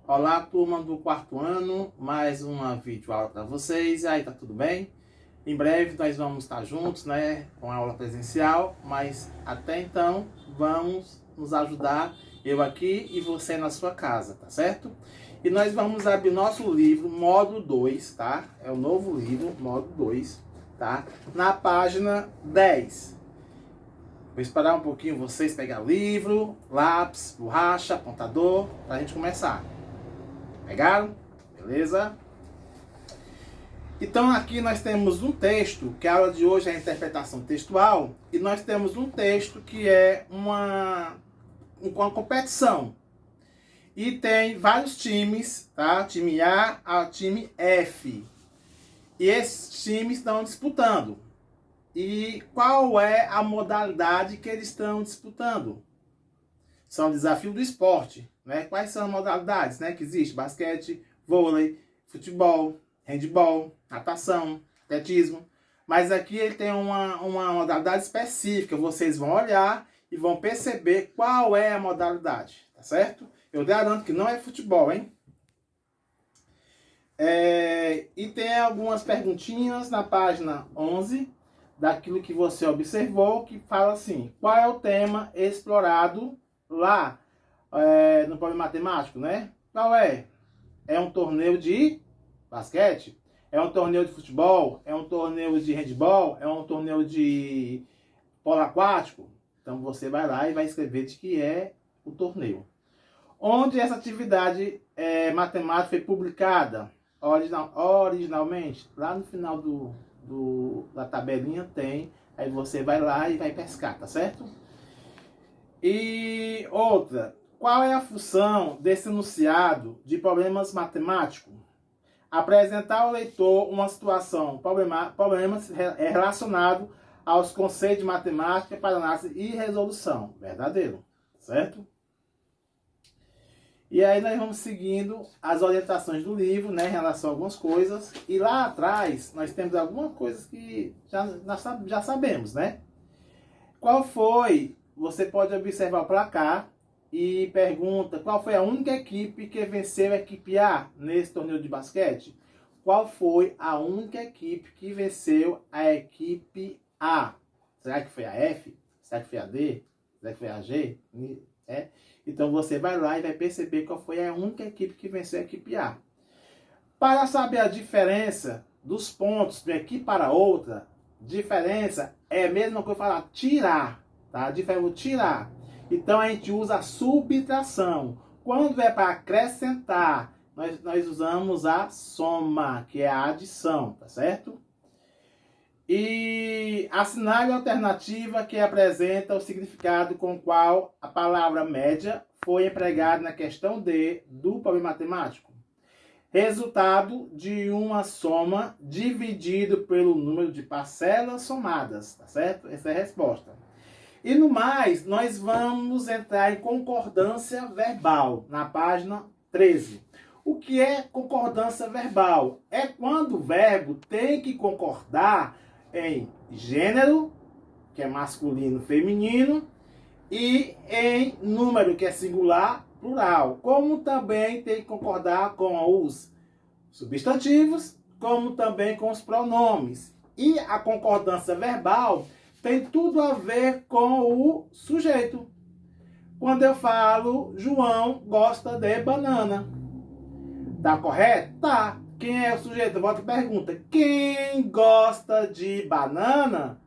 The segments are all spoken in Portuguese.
Olá, turma do quarto ano, mais uma videoaula para vocês. E aí, tá tudo bem? Em breve nós vamos estar juntos, né, com a aula presencial, mas até então vamos nos ajudar, eu aqui e você na sua casa, tá certo? E nós vamos abrir nosso livro, módulo 2, tá? É o novo livro, módulo 2, tá? Na página 10. Vou esperar um pouquinho vocês pegar o livro, lápis, borracha, apontador, pra gente começar. Pegaram? Beleza? Então aqui nós temos um texto, que a aula de hoje é a interpretação textual, e nós temos um texto que é uma competição. E tem vários times, tá? Time A ao time F. E esses times estão disputando. E qual é a modalidade que eles estão disputando? São desafios do esporte, né? Quais são as modalidades, né, que existe? Basquete, vôlei, futebol, handebol, natação, atletismo. Mas aqui ele tem uma modalidade específica. Vocês vão olhar e vão perceber qual é a modalidade, tá certo? Eu garanto que não é futebol, hein? E tem algumas perguntinhas na página 11 daquilo que você observou, que fala assim: qual é o tema explorado lá no problema matemático, né? Qual é? É um torneio de basquete? É um torneio de futebol? É um torneio de handebol? É um torneio de polo aquático? Então você vai lá e vai escrever de que é o torneio. Onde essa atividade matemática foi publicada originalmente? Lá no final da tabelinha tem. Aí você vai lá e vai pescar, tá certo? E outra, qual é a função desse enunciado de problemas matemáticos? Apresentar ao leitor uma situação, problemas relacionados aos conceitos de matemática para análise e resolução. Verdadeiro, certo? E aí nós vamos seguindo as orientações do livro, né, em relação a algumas coisas. E lá atrás nós temos algumas coisas que nós já sabemos, né? Qual foi? Você pode observar o placar e pergunta qual foi a única equipe que venceu a equipe A nesse torneio de basquete? Qual foi a única equipe que venceu a equipe A? Será que foi a F? Será que foi a D? Será que foi a G? Então você vai lá e vai perceber qual foi a única equipe que venceu a equipe A. Para saber a diferença dos pontos de uma equipe para outra, diferença é a mesma coisa que falar tirar, tá? Tirar. Então a gente usa a subtração. Quando é para acrescentar, nós usamos a soma, que é a adição, tá certo? E assinale a alternativa que apresenta o significado com o qual a palavra média foi empregada na questão D do problema matemático. Resultado de uma soma dividido pelo número de parcelas somadas, tá certo? Essa é a resposta. E no mais, nós vamos entrar em concordância verbal, na página 13. O que é concordância verbal? É quando o verbo tem que concordar em gênero, que é masculino, feminino, e em número, que é singular, plural. Como também tem que concordar com os substantivos, como também com os pronomes. E a concordância verbal tem tudo a ver com o sujeito. Quando eu falo, João gosta de banana. Tá correto? Tá. Quem é o sujeito? Volta a pergunta. Quem gosta de banana?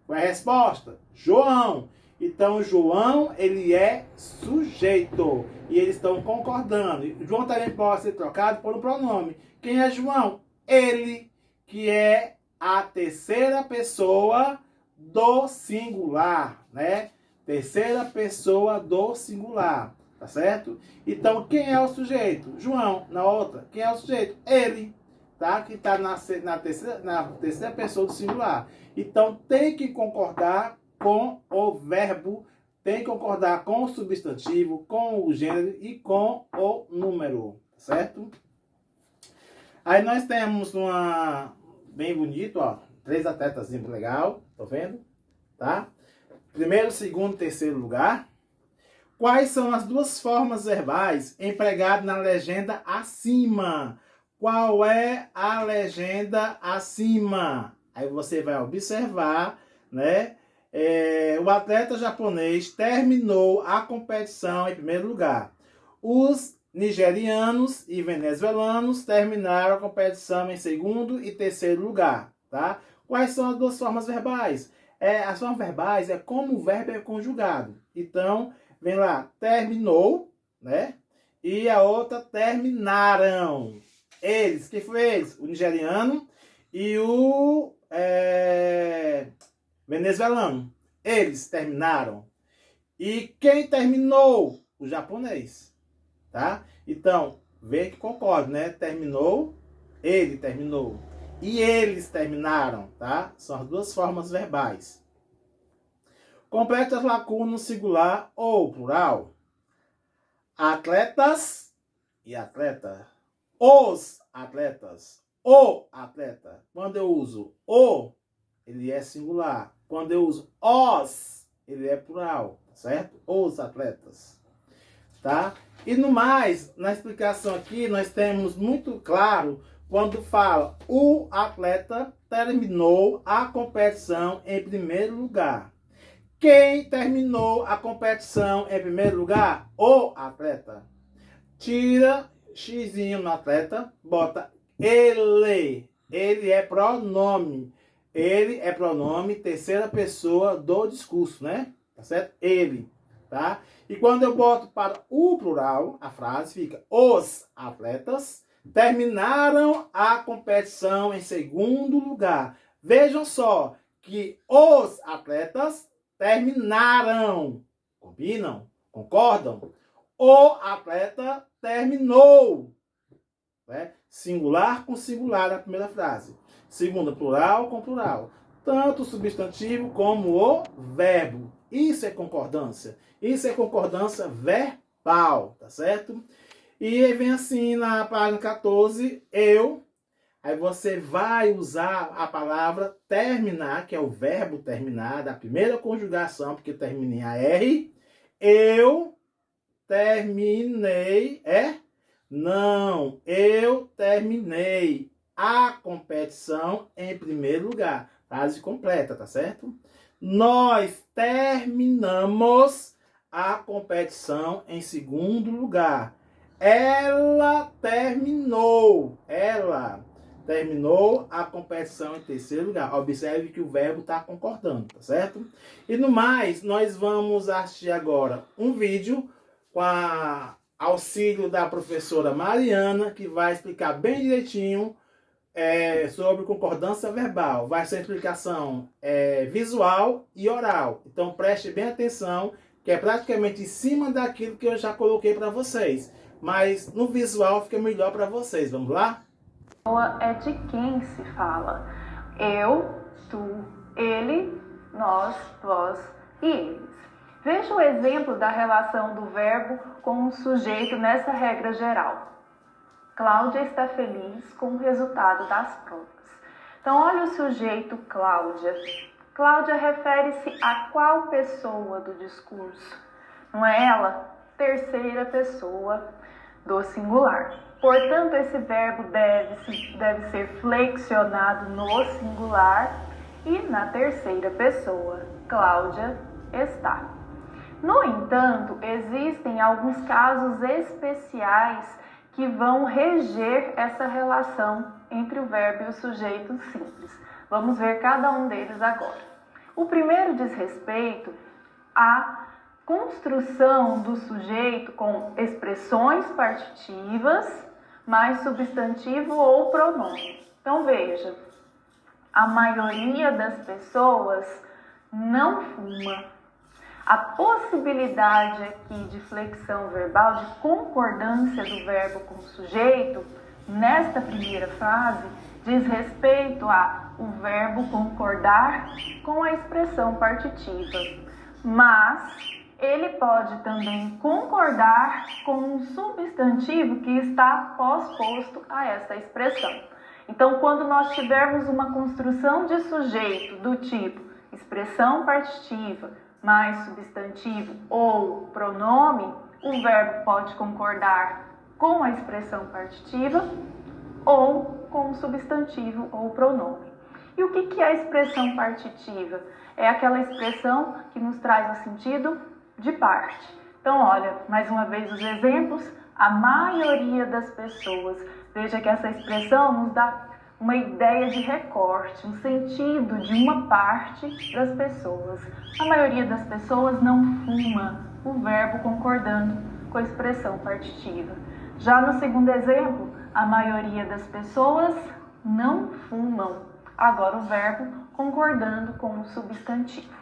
Qual é a resposta? João. Então, João, ele é sujeito. E eles estão concordando. João também pode ser trocado por um pronome. Quem é João? Ele, que é a terceira pessoa do singular, né? Terceira pessoa do singular, tá certo? Então, quem é o sujeito? João. Na outra, quem é o sujeito? Ele, tá? Que está na terceira pessoa do singular. Então, tem que concordar com o verbo, tem que concordar com o substantivo, com o gênero e com o número, certo? Aí nós temos uma bem bonito, ó, 3 atletas legal, tô vendo, tá? Primeiro, segundo, terceiro lugar. Quais são as duas formas verbais empregadas na legenda acima? Qual é a legenda acima? Aí você vai observar, né? O atleta japonês terminou a competição em primeiro lugar. Os nigerianos e venezuelanos terminaram a competição em segundo e terceiro lugar, tá? Quais são as duas formas verbais? As formas verbais é como o verbo é conjugado. Então, vem lá, terminou, né? E a outra, terminaram. Eles, que foi eles? O nigeriano e o venezuelano. Eles terminaram. E quem terminou? O japonês. Tá? Então, vê que concorda, né? Terminou, ele terminou. E eles terminaram, tá? São as duas formas verbais. Complete as lacunas no singular ou plural. Atletas e atleta. Os atletas. O atleta. Quando eu uso o, ele é singular. Quando eu uso os, ele é plural, certo? Os atletas. Tá? E no mais, na explicação aqui, nós temos muito claro quando fala o atleta terminou a competição em primeiro lugar. Quem terminou a competição em primeiro lugar? O atleta. Tira xizinho no atleta, bota ele. Ele é pronome. Ele é pronome terceira pessoa do discurso, né? Tá certo? Ele, tá? E quando eu boto para o plural, a frase fica: os atletas terminaram a competição em segundo lugar. Vejam só que os atletas terminaram. Combinam? Concordam? O atleta terminou. Né? Singular com singular na primeira frase. Segunda, plural com plural. Tanto o substantivo como o verbo. Isso é concordância. Isso é concordância verbal, tá certo? E aí vem assim na página 14, eu. Aí você vai usar a palavra terminar, que é o verbo terminar, da primeira conjugação, porque termina em AR. Eu terminei. Não, eu terminei a competição em primeiro lugar. Frase completa, tá certo? Nós terminamos a competição em segundo lugar. Ela terminou a competição em terceiro lugar. Observe que o verbo está concordando, tá certo? E no mais, nós vamos assistir agora um vídeo com auxílio da professora Mariana, que vai explicar bem direitinho sobre concordância verbal. Vai ser explicação visual e oral. Então preste bem atenção, que é praticamente em cima daquilo que eu já coloquei para vocês. Mas no visual fica melhor para vocês. Vamos lá? É de quem se fala. Eu, tu, ele, nós, vós e eles. Veja o exemplo da relação do verbo com o sujeito nessa regra geral. Cláudia está feliz com o resultado das provas. Então, olha o sujeito Cláudia. Cláudia refere-se a qual pessoa do discurso? Não é ela? Terceira pessoa do singular. Portanto, esse verbo deve ser flexionado no singular e na terceira pessoa. Cláudia está. No entanto, existem alguns casos especiais que vão reger essa relação entre o verbo e o sujeito simples. Vamos ver cada um deles agora. O primeiro diz respeito à construção do sujeito com expressões partitivas, mais substantivo ou pronome. Então veja, a maioria das pessoas não fuma. A possibilidade aqui de flexão verbal, de concordância do verbo com o sujeito, nesta primeira frase, diz respeito ao verbo concordar com a expressão partitiva. Mas ele pode também concordar com um substantivo que está pós-posto a essa expressão. Então, quando nós tivermos uma construção de sujeito do tipo expressão partitiva, mais substantivo ou pronome, o verbo pode concordar com a expressão partitiva ou com o substantivo ou pronome. E o que é a expressão partitiva? É aquela expressão que nos traz o sentido de parte. Então, olha, mais uma vez os exemplos, a maioria das pessoas. Veja que essa expressão nos dá uma ideia de recorte, um sentido de uma parte das pessoas. A maioria das pessoas não fuma, o verbo concordando com a expressão partitiva. Já no segundo exemplo, a maioria das pessoas não fumam. Agora o verbo concordando com o substantivo.